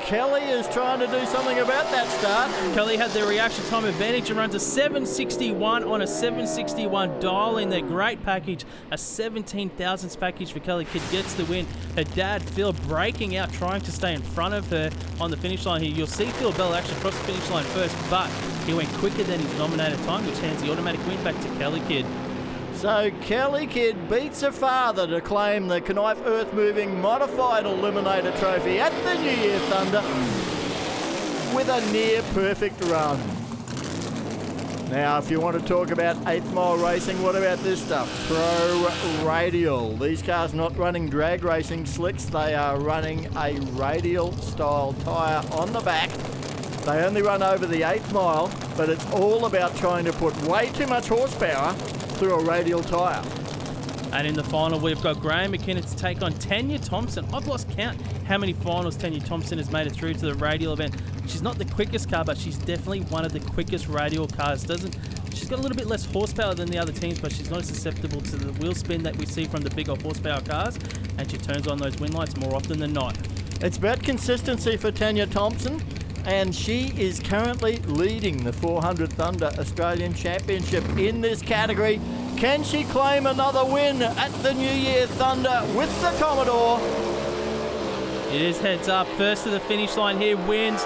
Kelly is trying to do something about that start. Kelly had the reaction time advantage and runs a 761 on a 761 dial in their great package. A 17 thousandths package for Kelly Kidd gets the win. Her dad, Phil, breaking out, trying to stay in front of her on the finish line here. You'll see Phil Bell actually cross the finish line first, but he went quicker than his nominated time, which hands the automatic win back to Kelly Kidd. So Kelly Kidd beats her father to claim the Knife Earth Moving Modified Eliminator Trophy at the New Year Thunder with a near perfect run. Now, if you want to talk about 8th mile racing, what about this stuff? Pro Radial. These cars not running drag racing slicks, they are running a radial style tyre on the back. They only run over the 8th mile, but it's all about trying to put way too much horsepower through a radial tyre. And in the final, we've got Graham McKinnon to take on Tanya Thompson. I've lost count how many finals Tanya Thompson has made it through to the radial event. She's not the quickest car, but she's definitely one of the quickest radial cars. She's got a little bit less horsepower than the other teams, but she's not as susceptible to the wheel spin that we see from the bigger horsepower cars, and she turns on those win lights more often than not. It's about consistency for Tanya Thompson, and she is currently leading the 400 Thunder Australian Championship in this category. Can she claim another win at the New Year Thunder with the Commodore? It is heads up. First to the finish line here wins.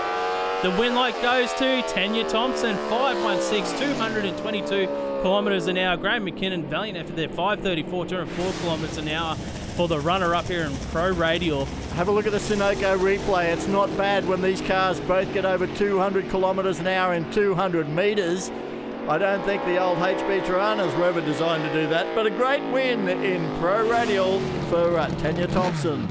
The win light goes to Tanya Thompson, 5.16, 222 kilometres an hour. Graham McKinnon, valiant effort there, 5:34, 204 kilometres an hour for the runner-up here in Pro Radial. Have a look at the Sunoco replay. It's not bad when these cars both get over 200 kilometres an hour in 200 metres. I don't think the old HB Tiranas were ever designed to do that, but a great win in Pro Radial for Tanya Thompson.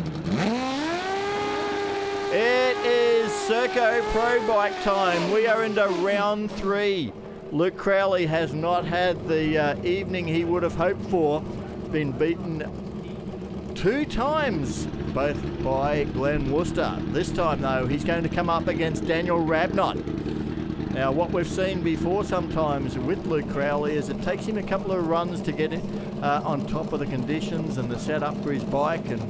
It is Serco Pro Bike time. We are into round 3. Luke Crowley has not had the evening he would have hoped for. Been beaten 2 times, both by Glenn Wooster. This time, though, he's going to come up against Daniel Rabnott. Now, what we've seen before sometimes with Luke Crowley is it takes him a couple of runs to get on top of the conditions and the setup for his bike. And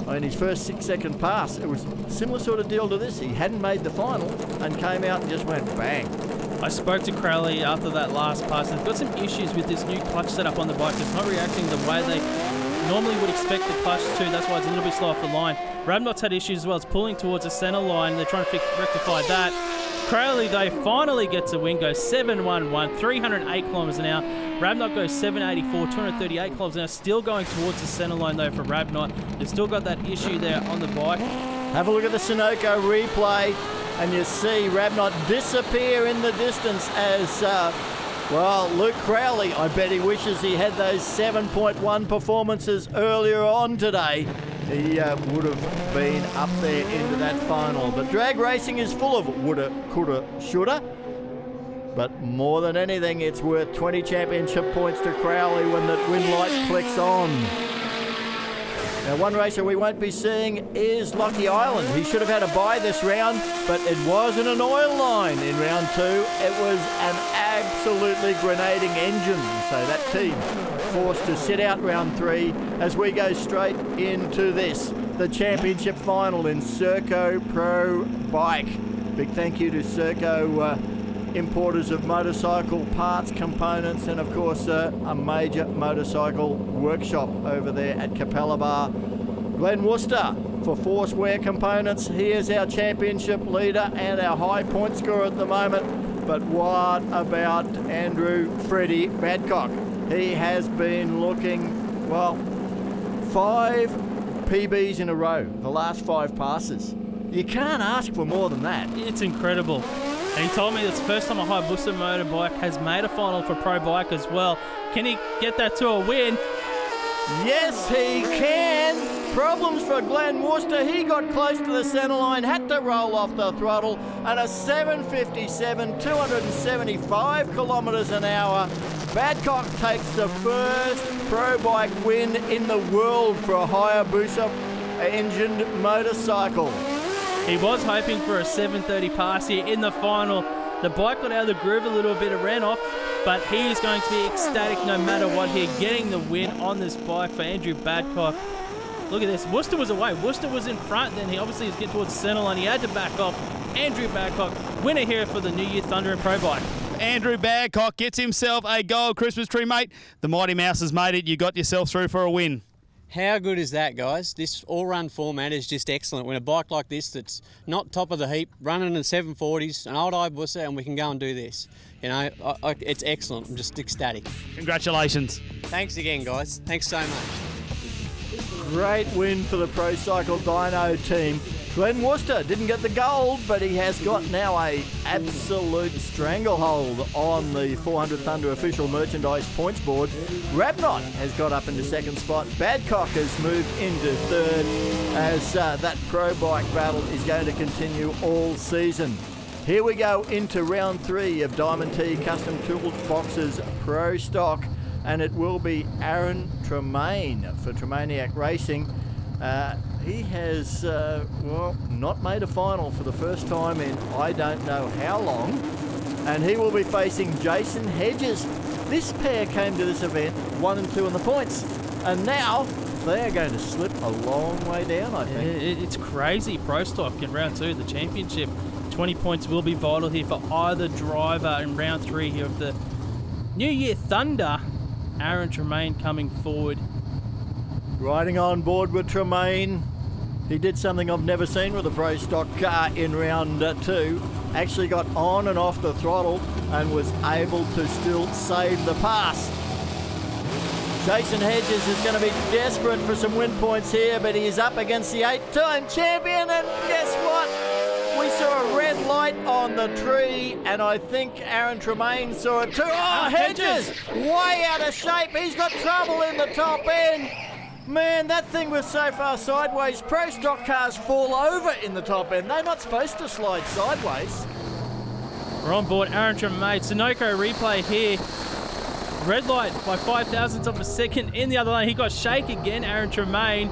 in his first 6-second pass, it was a similar sort of deal to this. He hadn't made the final and came out and just went bang. I spoke to Crowley after that last pass. They've got some issues with this new clutch setup on the bike. It's not reacting the way they normally would expect the clutch to. That's why it's a little bit slow off the line. Rabnott's had issues as well. It's pulling towards the centre line. They're trying to rectify that. Crowley, though, finally gets a win, goes 7.11, 308 kilometres an hour. Rabnott goes 7.84, 238 kilometres an hour. Still going towards the centre line, though, for Rabnott. They've still got that issue there on the bike. Have a look at the Sunoco replay, and you see Rabnott disappear in the distance as, Luke Crowley, I bet he wishes he had those 7.1 performances earlier on today. He would have been up there into that final. But drag racing is full of woulda, coulda, shoulda. But more than anything, it's worth 20 championship points to Crowley when the win light clicks on. Now, one racer we won't be seeing is Lockie Island. He should have had a bye this round, but it wasn't an oil line in round 2. It was an absolutely grenading engine. So that team forced to sit out round 3 as we go straight into this, the championship final in Serco Pro Bike. Big thank you to Serco, importers of motorcycle parts, components, and of course a major motorcycle workshop over there at Capella. Glenn Wooster for Force Wear Components. He is our championship leader and our high point scorer at the moment. But what about Andrew Freddie Badcock? He has been looking, 5 PBs in a row, the last 5 passes. You can't ask for more than that. It's incredible. And he told me it's the first time a Hayabusa motorbike has made a final for Pro Bike as well. Can he get that to a win? Yes, he can. Problems for Glenn Wooster. He got close to the centre line, had to roll off the throttle, and a 7.57, 275 kilometres an hour. Badcock takes the first Pro Bike win in the world for a Hayabusa engined motorcycle. He was hoping for a 7.30 pass here in the final. The bike got out of the groove a little bit, it ran off, but he is going to be ecstatic no matter what here, getting the win on this bike for Andrew Badcock. Look at this, Wooster was away, Wooster was in front, then he obviously is getting towards the centre line, he had to back off. Andrew Badcock, winner here for the New Year Thunder and Pro Bike. Andrew Badcock gets himself a gold Christmas tree, mate. The Mighty Mouse has made it, you got yourself through for a win. How good is that, guys? This all-run format is just excellent. When a bike like this that's not top of the heap, running in 740s, an old Hayabusa, and we can go and do this. You know, it's excellent. I'm just ecstatic. Congratulations. Thanks again, guys. Thanks so much. Great win for the Pro Cycle Dyno team. Glenn Wooster didn't get the gold, but he has got now a absolute stranglehold on the 400 Thunder official merchandise points board. Rabnott has got up into second spot. Badcock has moved into third as that Pro Bike battle is going to continue all season. Here we go into round 3 of Diamond T Custom Toolboxes Pro Stock, and it will be Aaron Tremaine for Tremaniac Racing. He has, not made a final for the first time in I don't know how long. And he will be facing Jason Hedges. This pair came to this event 1 and 2 in the points. And now they are going to slip a long way down, I think. It's crazy. Pro Stock in round 2, the championship. 20 points will be vital here for either driver in round 3 here of the New Year Thunder. Aaron Tremaine coming forward. Riding on board with Tremaine. He did something I've never seen with a Pro Stock car in round 2. actually got on and off the throttle and was able to still save the pass. Jason Hedges is going to be desperate for some win points here, but he is up against the 8-time champion, and guess what? We saw a red light on the tree, and I think Aaron Tremaine saw it too. Oh, Hedges! Way out of shape. He's got trouble in the top end. Man, that thing was so far sideways. Pro stock cars fall over in the top end. They're not supposed to slide sideways. We're on board Aaron Tremaine. Sunoco replay here. Red light by 5,000ths of a second in the other lane. He got shake again, Aaron Tremaine.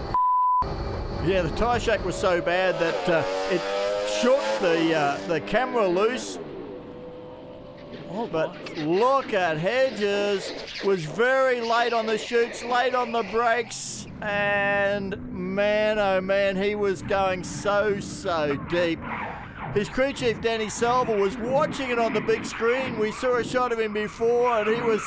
Yeah, the tyre shake was so bad that it shook the camera loose. Oh, but look at Hedges. Was very late on the chutes, late on the brakes, and man, oh man, he was going so deep. His crew chief, Danny Salva, was watching it on the big screen. We saw a shot of him before, and he was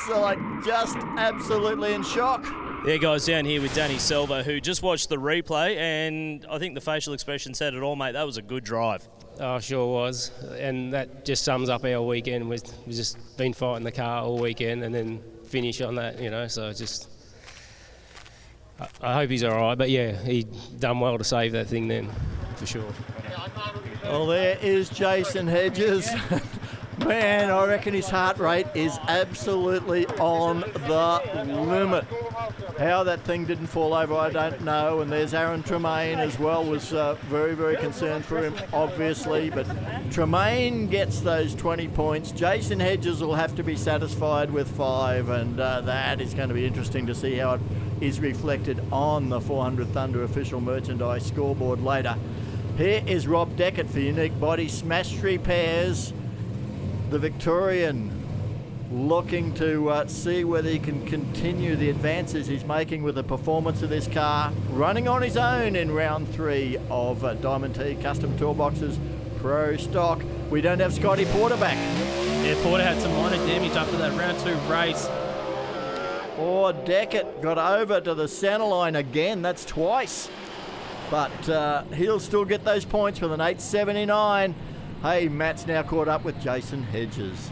just absolutely in shock. Yeah, guys, down here with Danny Silva, who just watched the replay, and I think the facial expression said it all, mate. That was a good drive. Oh, sure was. And that just sums up our weekend. We've just been fighting the car all weekend and then finish on that, so just... I hope he's all right, but yeah, he done well to save that thing then, for sure. Well, there is Jason Hedges. Man, I reckon his heart rate is absolutely on the limit. How that thing didn't fall over, I don't know. And there's Aaron Tremaine as well, was very concerned for him, obviously. But Tremaine gets those 20 points. Jason Hedges will have to be satisfied with 5, and that is going to be interesting to see how it is reflected on the 400 Thunder official merchandise scoreboard later. Here is Rob Deckett for Unique Body Smash Repairs. The Victorian looking to see whether he can continue the advances he's making with the performance of this car. Running on his own in round 3 of Diamond T Custom Toolboxes Pro Stock. We don't have Scotty Porter back. Yeah, Porter had some minor damage after that round 2 race. Or Deckett got over to the centre line again. That's twice. But he'll still get those points with an 8.79. Hey, Matt's now caught up with Jason Hedges.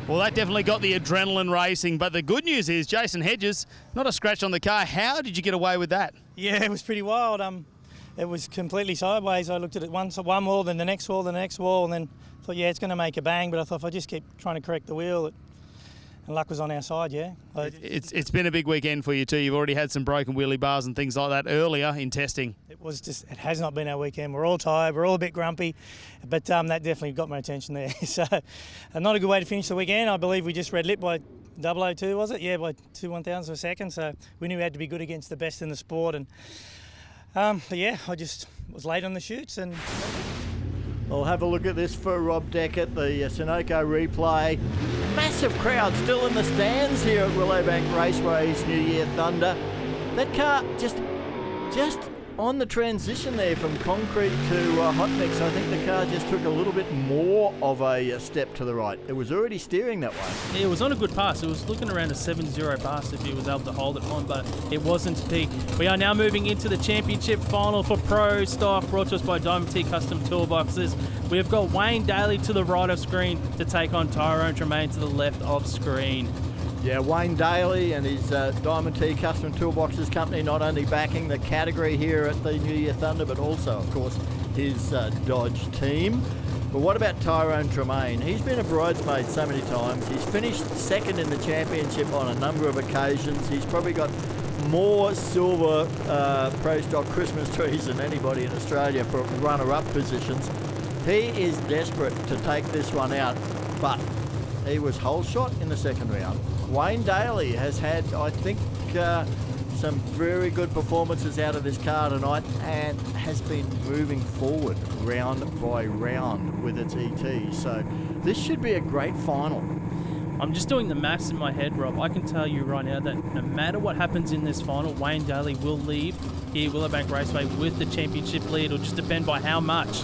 Well, that definitely got the adrenaline racing, but the good news is Jason Hedges, not a scratch on the car. How did you get away with that? Yeah, it was pretty wild. It was completely sideways. I looked at it one wall, then the next wall, and then thought, yeah, it's going to make a bang, but I thought if I just keep trying to correct the wheel, and luck was on our side, yeah. It's been a big weekend for you too. You've already had some broken wheelie bars and things like that earlier in testing. It has not been our weekend. We're all tired, we're all a bit grumpy, but that definitely got my attention there. So not a good way to finish the weekend. I believe we just red lit by 002, was it? Yeah, by 2 1,000ths of a second. So we knew we had to be good against the best in the sport. And but yeah, I just was late on the chutes and... We'll have a look at this for Rob Deckett, the Sunoco replay. Massive crowd still in the stands here at Willowbank Raceway's New Year Thunder. That car just on the transition there from concrete to hot mix. I think the car just took a little bit more of a step to the right. It was already steering that way. Yeah, it was on a good pass. It was looking around a 7-0 pass if he was able to hold it on, but it wasn't to peak. We are now moving into the championship final for Pro Stock, brought to us by Diamond T Custom Toolboxes. We have got Wayne Daly to the right of screen to take on Tyrone Tremaine to the left of screen. Yeah, Wayne Daly and his Diamond T Custom Toolboxes company not only backing the category here at the New Year Thunder, but also, of course, his Dodge team. But what about Tyrone Tremaine? He's been a bridesmaid so many times. He's finished second in the championship on a number of occasions. He's probably got more silver Pro Stock Christmas trees than anybody in Australia for runner-up positions. He is desperate to take this one out, but he was whole shot in the second round. Wayne Daly has had, I think, some very good performances out of this car tonight and has been moving forward round by round with its ET. So this should be a great final. I'm just doing the maths in my head, Rob. I can tell you right now that no matter what happens in this final, Wayne Daly will leave here Willowbank Raceway with the championship lead. It'll just depend by how much.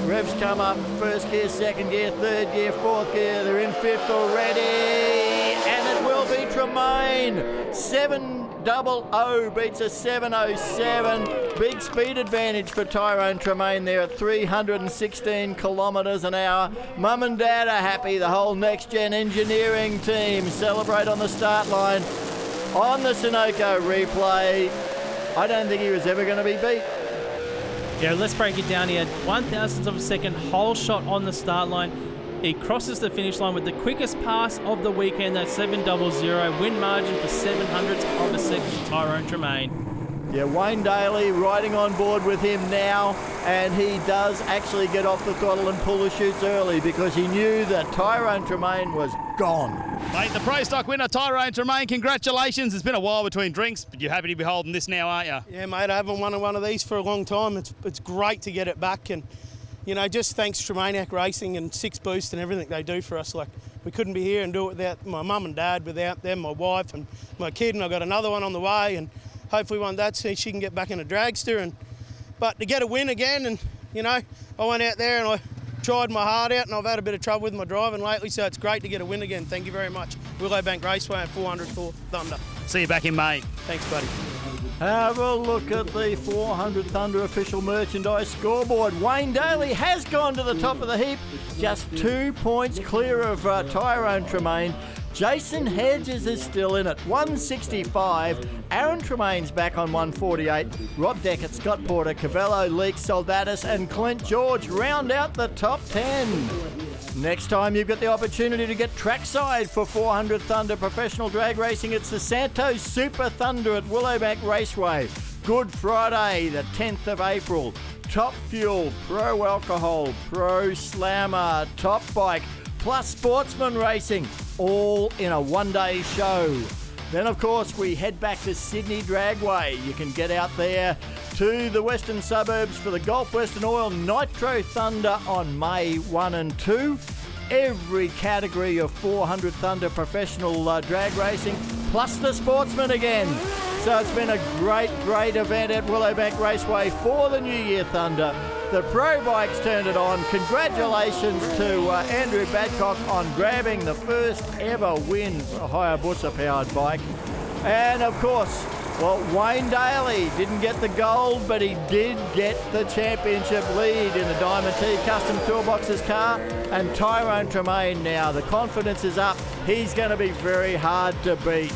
Revs come up, first gear, second gear, third gear, fourth gear. They're in fifth already, and it will Alfie Tremaine. 700 beats a 707. Big speed advantage for Tyrone Tremaine there at 316 kilometres an hour. Mum and Dad are happy. The whole Next Gen Engineering team celebrate on the start line. On the Sunoco replay, I don't think he was ever going to be beat. Yeah, let's break it down here. 1,000th of a second, whole shot on the start line. He crosses the finish line with the quickest pass of the weekend, that 700. Win margin for 700ths of a second to Tyrone Tremaine. Yeah, Wayne Daly riding on board with him now, and he does actually get off the throttle and pull the chutes early because he knew that Tyrone Tremaine was gone. Mate, the Pro Stock winner, Tyrone Tremaine, congratulations. It's been a while between drinks, but you're happy to be holding this now, aren't you? Yeah, mate, I haven't won one of these for a long time. It's great to get it back, and, you know, just thanks Tremainiac Racing and Six Boost and everything they do for us. Like, we couldn't be here and do it without my mum and dad, without them, my wife and my kid, and I've got another one on the way, and hopefully one that so she can get back in a dragster. But to get a win again, and, you know, I went out there and I tried my heart out, and I've had a bit of trouble with my driving lately, so it's great to get a win again. Thank you very much. Willowbank Raceway and 400 for Thunder. See you back in May. Thanks, buddy. Have a look at the 400 Thunder official merchandise scoreboard. Wayne Daly has gone to the top of the heap, just 2 points clear of Tyrone Tremaine. Jason Hedges is still in it, 165. Aaron Tremaine's back on 148. Rob Deckett, Scott Porter, Cavello, Leake, Soldatis and Clint George round out the top 10. Next time you've got the opportunity to get trackside for 400 Thunder professional drag racing. It's the Santos Super Thunder at Willowbank Raceway. Good Friday, the 10th of April. Top Fuel, Pro Alcohol, Pro Slammer, Top Bike, plus Sportsman Racing, all in a one-day show. Then, of course, we head back to Sydney Dragway. You can get out there to the western suburbs for the Gulf Western Oil Nitro Thunder on May 1 and 2. Every category of 400 Thunder professional drag racing, plus the Sportsman again. So it's been a great, great event at Willowbank Raceway for the New Year Thunder. The Pro Bikes turned it on. Congratulations to Andrew Badcock on grabbing the first ever win for a Hayabusa-powered bike. And, of course, well, Wayne Daly didn't get the gold, but he did get the championship lead in the Diamond T Custom Toolboxes car. And Tyrone Tremaine now, the confidence is up. He's going to be very hard to beat.